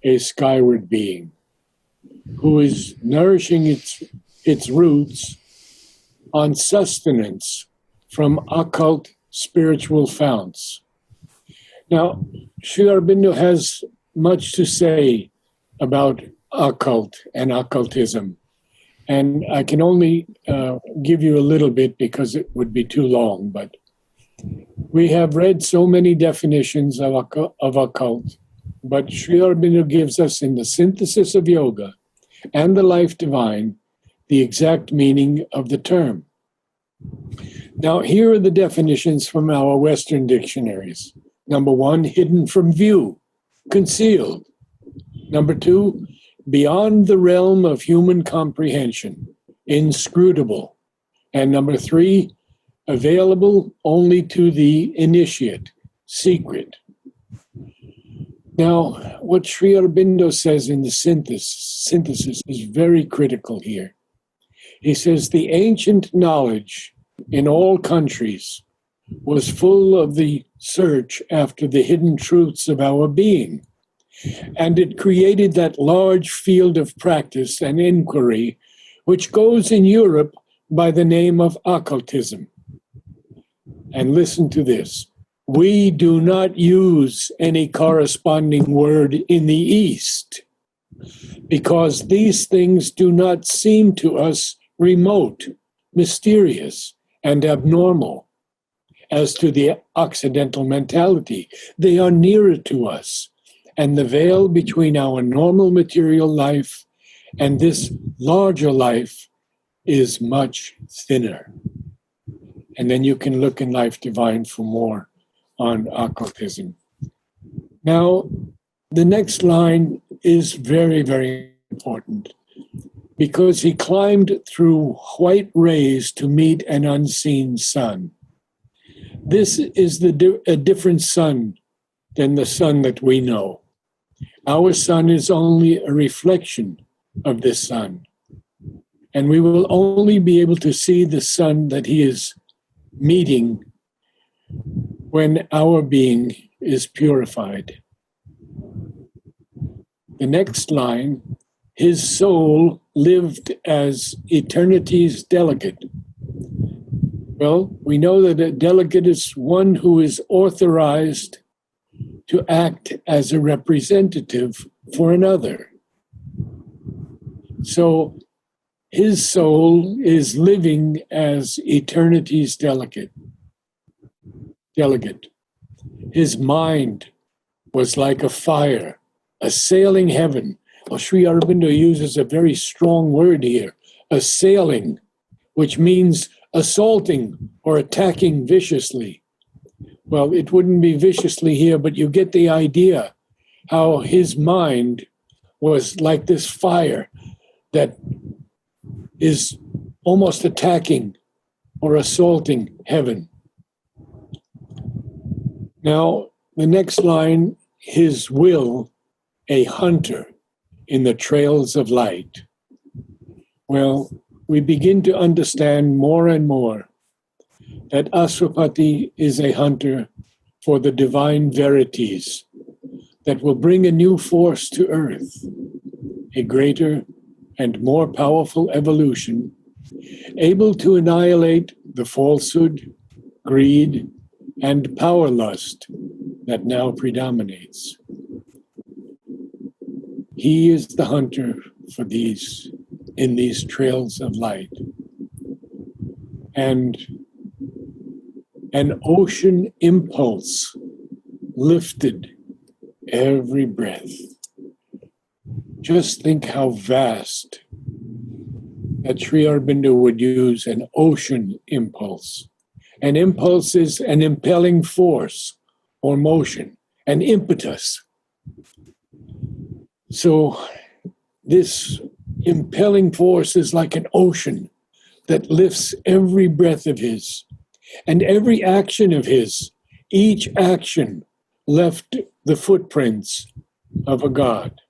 a skyward being who is nourishing its roots on sustenance from occult spiritual founts. Now, Sri Aurobindo has much to say about occult and occultism, and I can only give you a little bit because it would be too long, but we have read so many definitions of occult, but Sri Aurobindo gives us in the Synthesis of Yoga and the Life Divine the exact meaning of the term. Now, here are the definitions from our Western dictionaries. Number 1, hidden from view, concealed. Number 2, beyond the realm of human comprehension, inscrutable. And number 3, available only to the initiate, secret. Now, what Sri Aurobindo says in the synthesis is very critical here. He says the ancient knowledge in all countries was full of the search after the hidden truths of our being. And it created that large field of practice and inquiry, which goes in Europe by the name of occultism. And listen to this. We do not use any corresponding word in the East because these things do not seem to us remote, mysterious, and abnormal. As to the Occidental mentality, they are nearer to us, and the veil between our normal material life and this larger life is much thinner. And then you can look in Life Divine for more on occultism. Now, the next line is very, very important because he climbed through white rays to meet an unseen sun. This is a different sun than the sun that we know. Our sun is only a reflection of this sun. And we will only be able to see the sun that he is meeting when our being is purified. The next line, his soul lived as eternity's delegate. Well, we know that a delegate is one who is authorized to act as a representative for another. So his soul is living as eternity's delegate. His mind was like a fire, assailing heaven. Well, Sri Aurobindo uses a very strong word here, assailing, which means assaulting or attacking viciously. Well, it wouldn't be viciously here, but you get the idea how his mind was like this fire that is almost attacking or assaulting heaven. Now, the next line, his will, a hunter in the trails of light. Well, we begin to understand more and more that Aswapati is a hunter for the divine verities that will bring a new force to earth, a greater and more powerful evolution, able to annihilate the falsehood, greed, and power lust that now predominates. He is the hunter for these, in these trails of light. And an ocean impulse lifted every breath. Just think how vast that Sri Aurobindo would use an ocean impulse. An impulse is an impelling force or motion, an impetus. So this impelling force is like an ocean that lifts every breath of his and every action of his. Each action left the footprints of a god.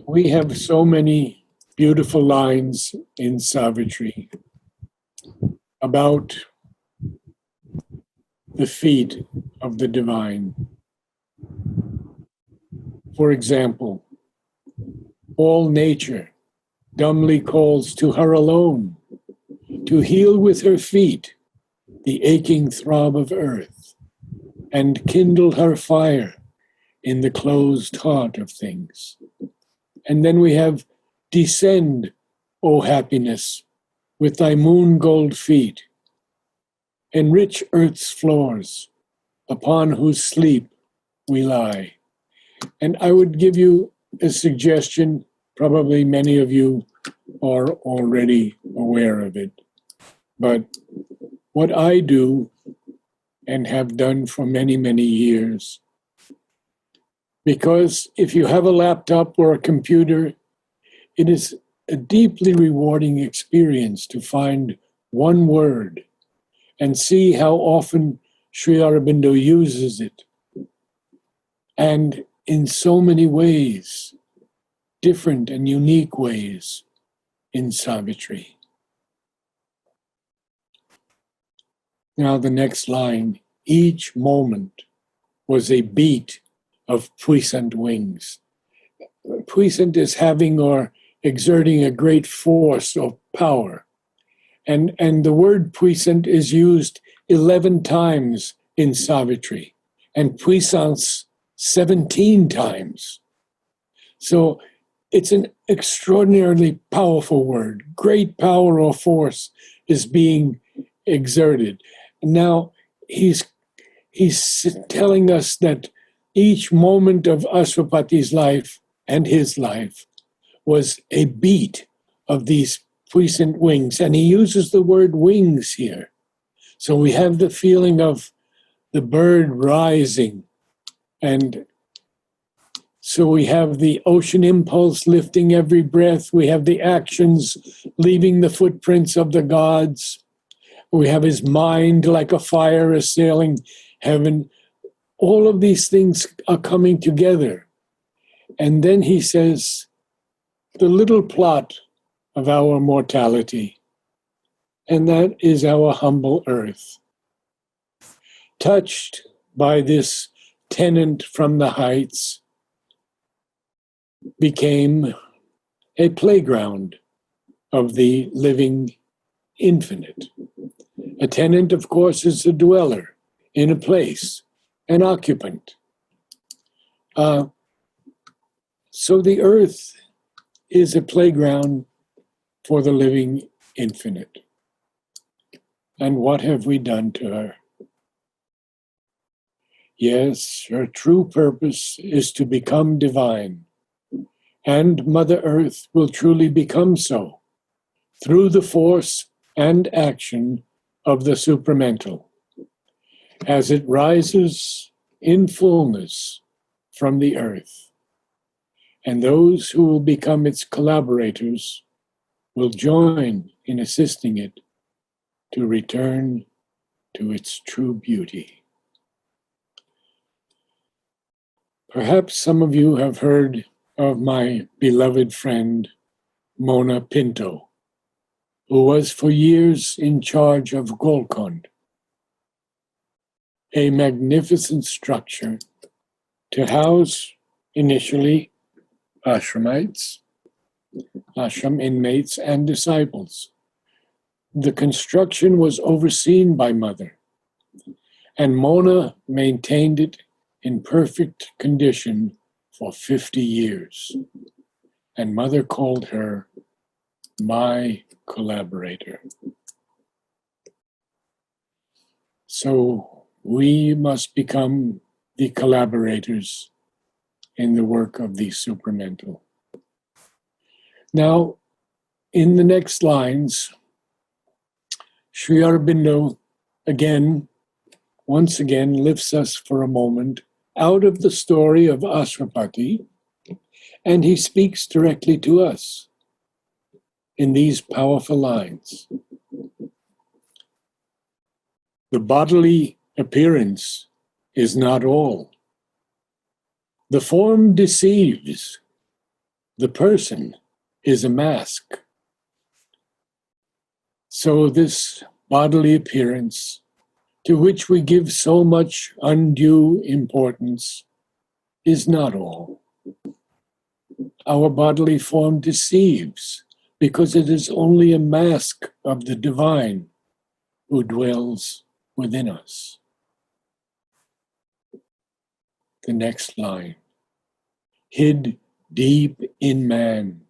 We have so many beautiful lines in Savitri about the feet of the divine. For example, all nature dumbly calls to her alone, to heal with her feet the aching throb of earth, and kindle her fire in the closed heart of things. And then we have, descend, O happiness, with thy moon gold feet, enrich earth's floors, upon whose sleep we lie. And I would give you a suggestion, probably many of you are already aware of it, but what I do and have done for many, many years, because if you have a laptop or a computer, it is a deeply rewarding experience to find one word and see how often Sri Aurobindo uses it. And in so many ways, different and unique ways in Savitri. Now the next line, each moment was a beat of puissant wings. Puissant is having or exerting a great force or power. And the word puissant is used 11 times in Savitri, and puissance 17 times. So it's an extraordinarily powerful word. Great power or force is being exerted. Now, he's telling us that each moment of Ashwapati's life and his life was a beat of these puissant wings. And he uses the word wings here. So we have the feeling of the bird rising. And so we have the ocean impulse lifting every breath. We have the actions leaving the footprints of the gods. We have his mind like a fire assailing heaven. All of these things are coming together. And then he says, the little plot of our mortality, and that is our humble earth. Touched by this tenant from the heights, became a playground of the living infinite. A tenant, of course, is a dweller in a place, an occupant. So the earth is a playground for the living infinite. And what have we done to her? Yes, her true purpose is to become divine. And Mother Earth will truly become so through the force and action of the supramental as it rises in fullness from the earth. And those who will become its collaborators will join in assisting it to return to its true beauty. Perhaps some of you have heard of my beloved friend, Mona Pinto, who was for years in charge of Golconda, a magnificent structure to house initially ashramites, ashram inmates, and disciples. The construction was overseen by Mother, and Mona maintained it in perfect condition for 50 years. And Mother called her my collaborator. So we must become the collaborators in the work of the supramental. Now, in the next lines, Sri Aurobindo once again lifts us for a moment out of the story of Ashwapati, and he speaks directly to us in these powerful lines. The bodily appearance is not all. The form deceives. The person is a mask. So this bodily appearance, to which we give so much undue importance, is not all. our bodily form deceives, because it is only a mask of the divine who dwells within us. The next line. Hid deep in man,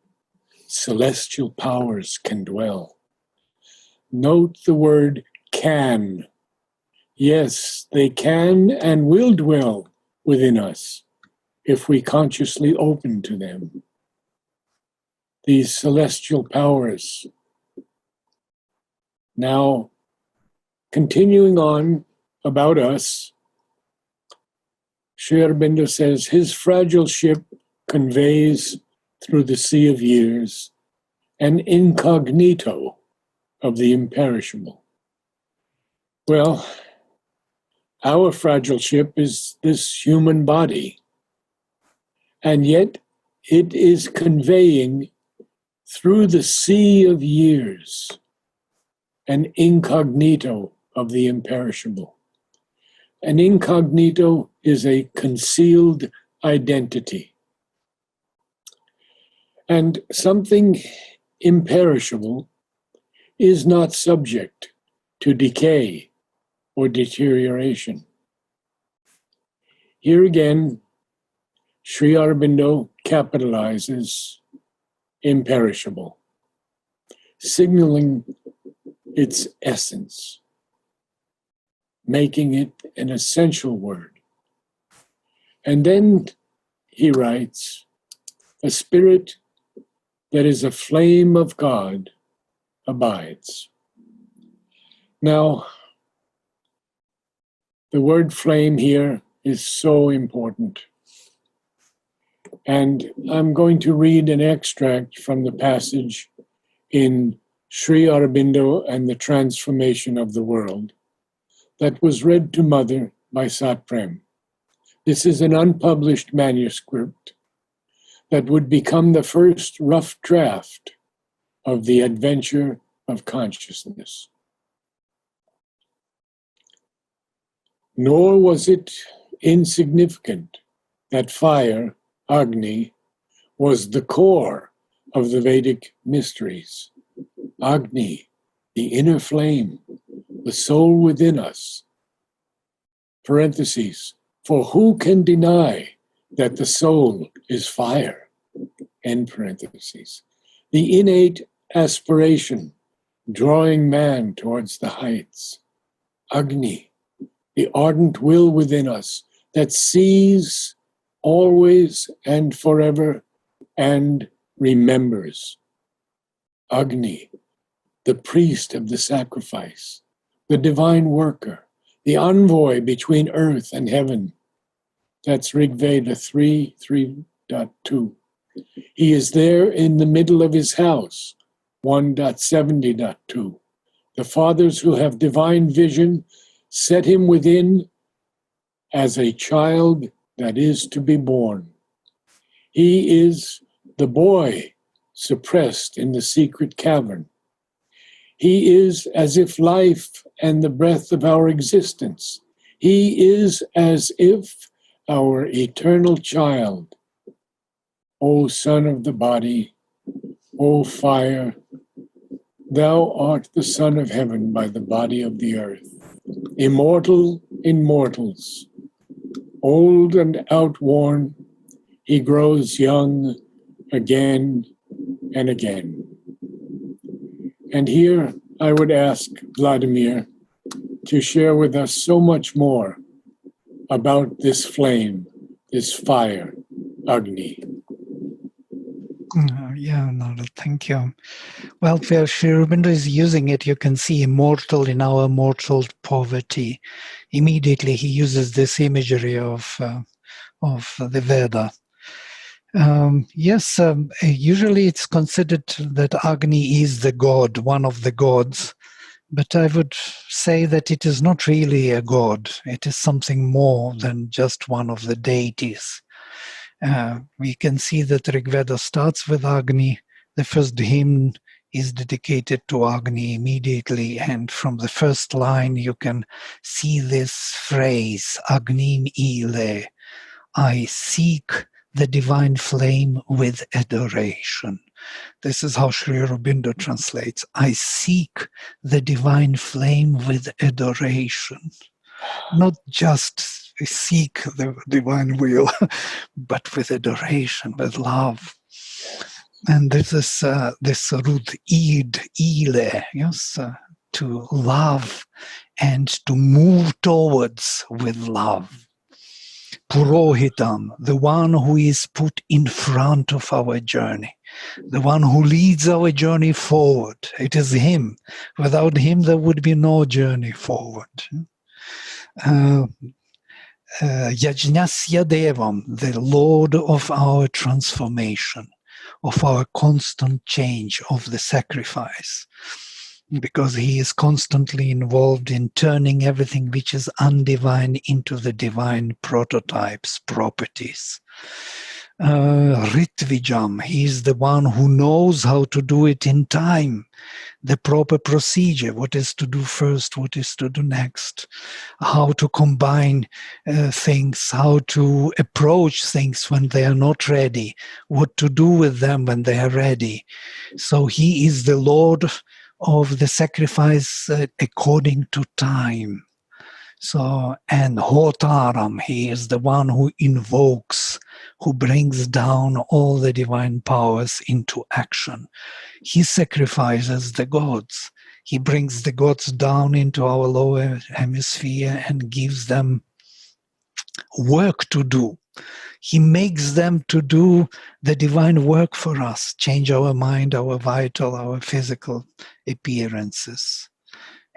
celestial powers can dwell. Note the word can. Yes, they can and will dwell within us if we consciously open to them. These celestial powers. Now, continuing on about us, Sri Aurobindo says, his fragile ship conveys through the sea of years an incognito of the imperishable. Well, our fragile ship is this human body, and yet it is conveying through the sea of years an incognito of the imperishable. An incognito is a concealed identity. And something imperishable is not subject to decay or deterioration. Here again, Sri Aurobindo capitalizes imperishable, signaling its essence, making it an essential word. And then he writes, a spirit that is a flame of God abides. Now, the word flame here is so important. And I'm going to read an extract from the passage in Sri Aurobindo and the Transformation of the World that was read to Mother by Satprem. This is an unpublished manuscript that would become the first rough draft of the adventure of consciousness. Nor was it insignificant that fire, Agni, was the core of the Vedic mysteries. Agni, the inner flame, the soul within us. Parentheses, for who can deny that the soul is fire? End parentheses. The innate aspiration drawing man towards the heights. Agni, the ardent will within us that sees always and forever and remembers. Agni, the priest of the sacrifice, the divine worker, the envoy between earth and heaven. That's Rig Veda 3.3.2. He is there in the middle of his house, 1.70.2. The fathers who have divine vision set him within as a child that is to be born. He is the boy suppressed in the secret cavern. He is as if life and the breath of our existence. He is as if our eternal child. O son of the body, O fire, thou art the son of heaven by the body of the earth. Immortal in mortals, old and outworn, he grows young again and again. And here I would ask Vladimir to share with us so much more about this flame, this fire, Agni. Yeah, Narad, thank you. Well, where Sri Aurobindo is using it, you can see immortal in our mortal poverty. Immediately he uses this imagery of the Veda. Yes, usually it's considered that Agni is the god, one of the gods, but I would say that it is not really a god. It is something more than just one of the deities. We can see that Rigveda starts with Agni. The first hymn is dedicated to Agni immediately, and from the first line you can see this phrase, Agnim ile, I seek the divine flame with adoration. This is how Sri Aurobindo translates. I seek the divine flame with adoration. Not just seek the divine will, but with adoration, with love. And this is this root id, ile, yes, to love and to move towards with love. Purohitam, the one who is put in front of our journey, the one who leads our journey forward. It is him. Without him, there would be no journey forward. Yajnasya Devam, the Lord of our transformation, of our constant change, of the sacrifice, because he is constantly involved in turning everything which is undivine into the divine prototypes, properties. Ritvijam, he is the one who knows how to do it in time, the proper procedure, what is to do first, what is to do next, how to combine things, how to approach things when they are not ready, what to do with them when they are ready. So he is the Lord of the sacrifice according to time. So, and Hotaram, he is the one who invokes, who brings down all the divine powers into action. He sacrifices the gods. He brings the gods down into our lower hemisphere and gives them work to do. He makes them to do the divine work for us, change our mind, our vital, our physical appearances.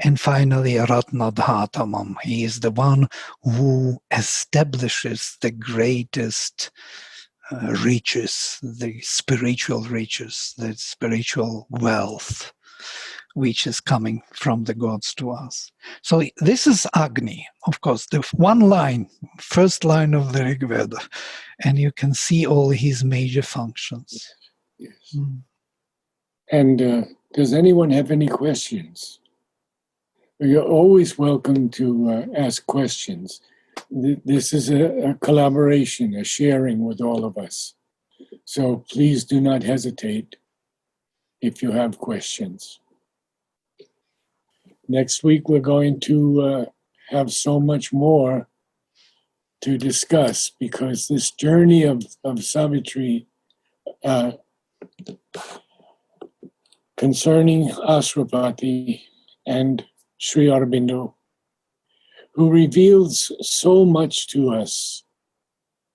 And finally, Ratnadhatamam, he is the one who establishes the greatest riches, the spiritual wealth, which is coming from the gods to us. So this is Agni, of course, the one line, first line of the Rig Veda, and you can see all his major functions. Yes. Mm. And does anyone have any questions? You're always welcome to ask questions. This is a collaboration, a sharing with all of us. So please do not hesitate if you have questions. Next week, we're going to have so much more to discuss, because this journey of Savitri concerning Asrapati and Sri Aurobindo, who reveals so much to us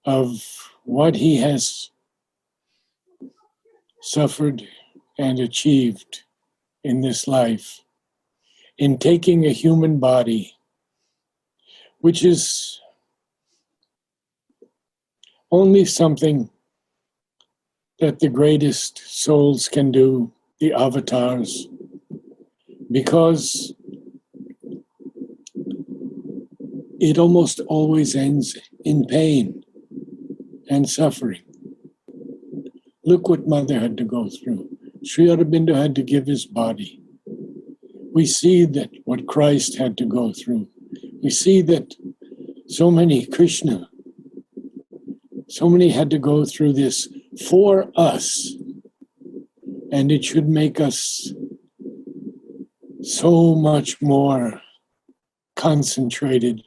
of what he has suffered and achieved in this life, in taking a human body, which is only something that the greatest souls can do, the avatars, because it almost always ends in pain and suffering. Look what Mother had to go through. Sri Aurobindo had to give his body. We see that what Christ had to go through. We see that so many, Krishna, so many had to go through this for us. And it should make us so much more concentrated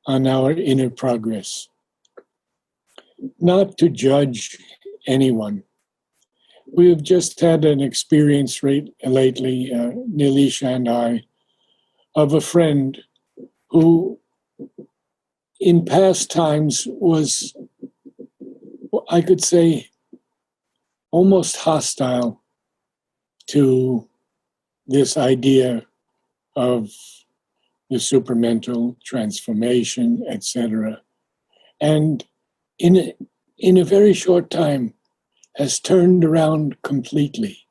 on our inner progress. Not to judge anyone. We have just had an experience lately, Nilisha and I, of a friend who in past times was, I could say, almost hostile to this idea of the supermental transformation, etc. And in a very short time has turned around completely.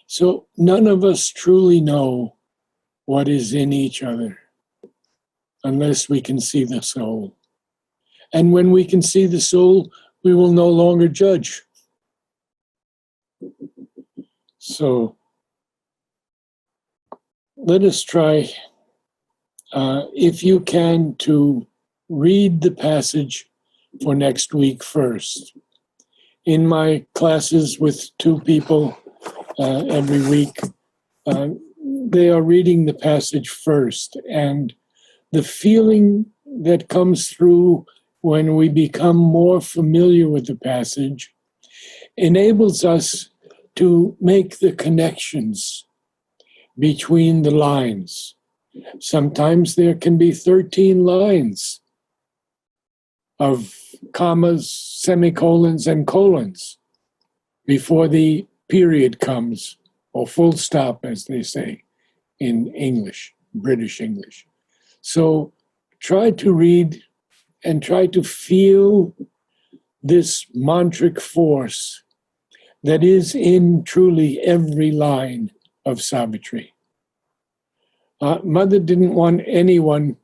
So none of us truly know what is in each other unless we can see the soul. And when we can see the soul, we will no longer judge. So let us try, if you can, to read the passage for next week first. In my classes with two people every week, they are reading the passage first, and the feeling that comes through when we become more familiar with the passage enables us to make the connections between the lines. Sometimes there can be 13 lines of commas, semicolons, and colons before the period comes, or full stop, as they say in English, British English. So try to read and try to feel this mantric force that is in truly every line of Savitri. Mother didn't want anyone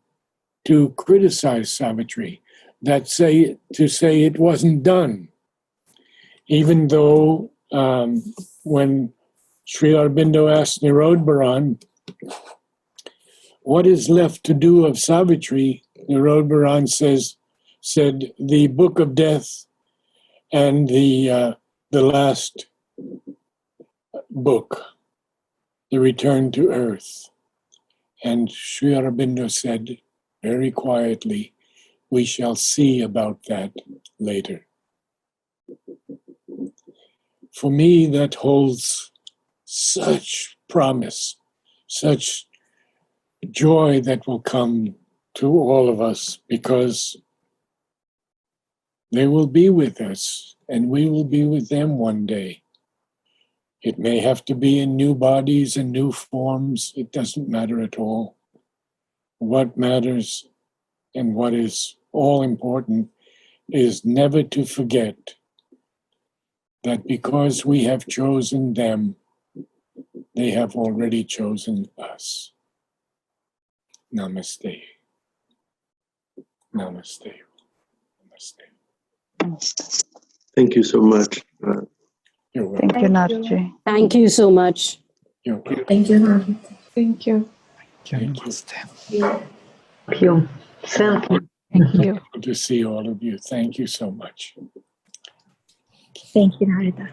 to criticize Savitri, to say it wasn't done, even though when Sri Aurobindo asked Narad, what is left to do of Savitri, Narad said the Book of Death and the last book, the Return to Earth. And Sri Aurobindo said very quietly, we shall see about that later. For me, that holds such promise, such joy that will come to all of us, because they will be with us and we will be with them one day. It may have to be in new bodies and new forms. It doesn't matter at all. What matters and what is all important is never to forget that because we have chosen them, they have already chosen us. Namaste. Namaste. Namaste. Thank you so much. You're welcome. Thank you, Narad. Thank you so much. You're welcome. Thank you, Narad. Thank you. Thank you. Thank you. Thank you. Thank you. Good to see all of you. Thank you so much. Thank you, Narada.